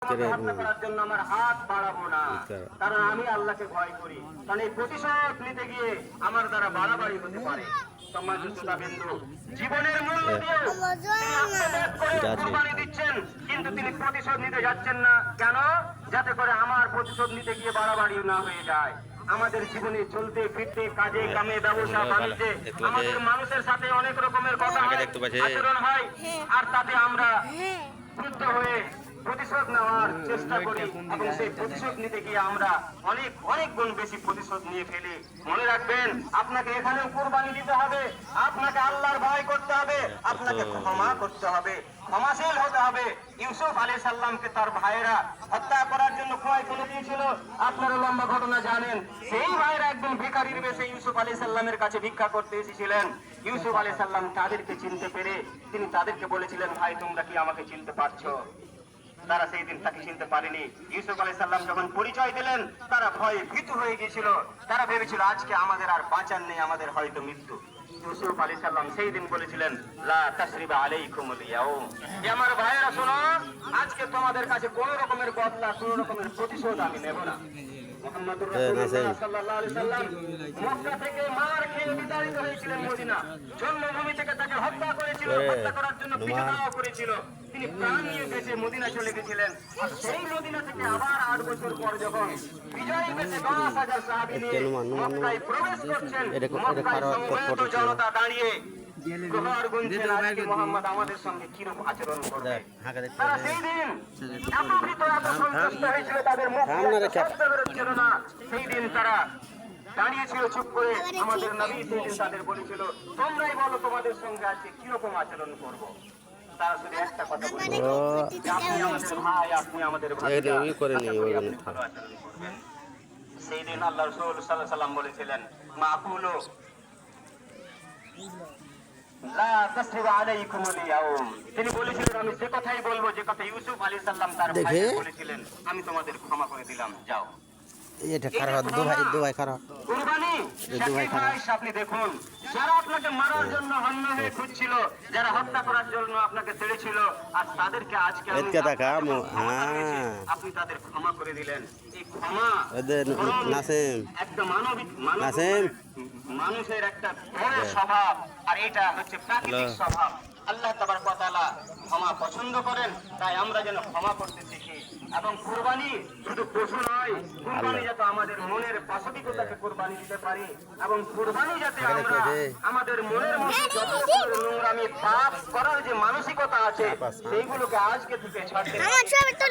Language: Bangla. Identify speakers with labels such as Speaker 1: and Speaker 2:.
Speaker 1: হত্যা করার জন্য আমার হাত বাড়াবো না, কারণ আমি আল্লাহকে ভয় করি। কারণ এই প্রতিশোধ নিতে গিয়ে আমার দ্বারা বাড়াবাড়ি হতে পারে। জীবনের মূল্য দিয়েও তিনি আত্মত্যাগ করে কুরবানি দিচ্ছেন, কিন্তু তিনি প্রতিশোধ নিতে যাচ্ছেন না। কেন? যাতে করে আমার প্রতিশোধ নিতে গিয়ে বাড়াবাড়ি না হয়ে যায়। আমাদের জীবনে চলতে ফিরতে, কাজে কামে, ব্যবসা বাণিজ্যে আমাদের মানুষের সাথে অনেক রকমের কথা হয়, আচরণ হয়, আর তাতে আমরা ক্রুদ্ধ হয়ে প্রতিশোধ নেওয়ার চেষ্টা করি, এবং সেই প্রতিশোধ নিতে গিয়ে আমরা অনেক গুণ বেশি প্রতিশোধ নিয়ে ফেলি। মনে রাখবেন, আপনাকে এখানেও কুরবানি দিতে হবে, আপনাকে আল্লাহর ভয় করতে হবে, আপনাকে ক্ষমা করতে হবে, ক্ষমাশীল হতে হবে। ইউসুফ আলাইহিস সালামকে তার ভাইয়েরা হত্যা করার জন্য কুয়ায় ফেলে দিয়েছিল। আপনারা লম্বা ঘটনা জানেন। সেই ভাইয়েরা একদম ভিখারির বেশে ইউসুফ আলাইহিস সালামের কাছে ভিক্ষা করতে এসেছিলেন। ইউসুফ আলাইহিস সালাম তাদেরকে চিনতে পেরে তিনি তাদেরকে বলেছিলেন, ভাই তোমরা কি আমাকে চিনতে পারছো? তারা সেই দিন তাকে চিনতে পারেনি। ইউসুফ আলাইহিস সালাম যখন পরিচয় দিলেন, তারা ভয়ে ভীতু হয়ে গিয়েছিল। তারা ভেবেছিল আজকে আমাদের আর বাঁচার নেই, আমাদের হয়তো মৃত্যু। ইউসুফ আলাইহিস সালাম সেই দিন বলেছিলেন, লা তাসরিবা আলাইকুমুল ইয়াউম, আমার ভাইয়েরা শোনো, আজকে তোমাদের কাছে কোন রকমের বদলা, কোন রকমের প্রতিশোধ আমি নেব না। মুহাম্মদুর রাসূলুল্লাহ সাল্লাল্লাহু আলাইহি সাল্লাম মক্কা থেকে মার খেয়ে বিতাড়িত হয়েছিলেন মদিনা। জন্মভূমি থেকে তাকে হত্যা করেছিল, হত্যা করার জন্য পিছু দেওয়া করেছিল। তিনি প্রাণ নিয়ে বেঁচে মদিনা চলে গেছিলেন। আর সেই মদিনা থেকে আবার 8 বছর পর যখন বিজয়ী বেঁচে 10,000 সাহাবী নিয়ে মক্কায় প্রবেশ করছেন, মক্কায় সমবেত জনতা দাঁড়িয়ে প্রহার গুনছেন, আজকে মুহাম্মদ আমাদের সঙ্গে কিরকম আচরণ করবে। তারা সেই দিন এত ভীত, এত সন্তুষ্ট হয়েছিল, তাদের মুখ শব্দ বেরোচ্ছিল না। সেই দিন তারা দাঁড়িয়েছিল চুপ করে। আমাদের নবী সেই দিন তাদের বলেছিল, তোমরাই বলো তোমাদের সঙ্গে আজকে কিরকম আচরণ করবো। তারা শুধু একটা কথা বলেছিল, আপনি আমাদের ভাই, আপনি আমাদের ভাই। সেই দিন আল্লাহ রাসূল সাল্লাল্লাহু আলাইহি সাল্লাম বলেছিলেন, মাকুলু লা তাসরিবা আলাইকুমুল ইয়াউম, তিনি বলেছিলেন আমি যে কথাই বলবো, যে কথা ইউসুফ আলাইহিস সালাম তার ভাইকে বলেছিলেন, আমি তোমাদের ক্ষমা করে দিলাম, যাও।
Speaker 2: এটা খারাপ দুভাই খারাপ
Speaker 1: কুরবানি স্যাক্রিফাইস। আপনি দেখুন, যারা আপনাকে মারার জন্য হন্য হয়ে খুঁজছিল, যারা হত্যা করার জন্য আপনাকে ছেড়েছিল, আর তাদেরকে আজকে আপনি তাদের ক্ষমা করে দিলেন। এই ক্ষমা একটা মানবিক মানুষের একটা বড় স্বভাব, আর এটা হচ্ছে প্রাকৃতিক স্বভাব। আল্লাহ তাবারক ওয়া তাআলা ক্ষমা পছন্দ করেন, তাই আমরা যেন ক্ষমা করতে শিখি। এবং কুরবানি শুধু পশু নয়, কুরবানি যাতে আমাদের মনের বাস্তবিকতাকে কুরবানি দিতে পারি, এবং কুরবানি যাতে আমরা আমাদের মনের মধ্যে যত নোংরামি পাপ করার যে মানসিকতা আছে, সেইগুলোকে আজকে থেকে ছাড়তে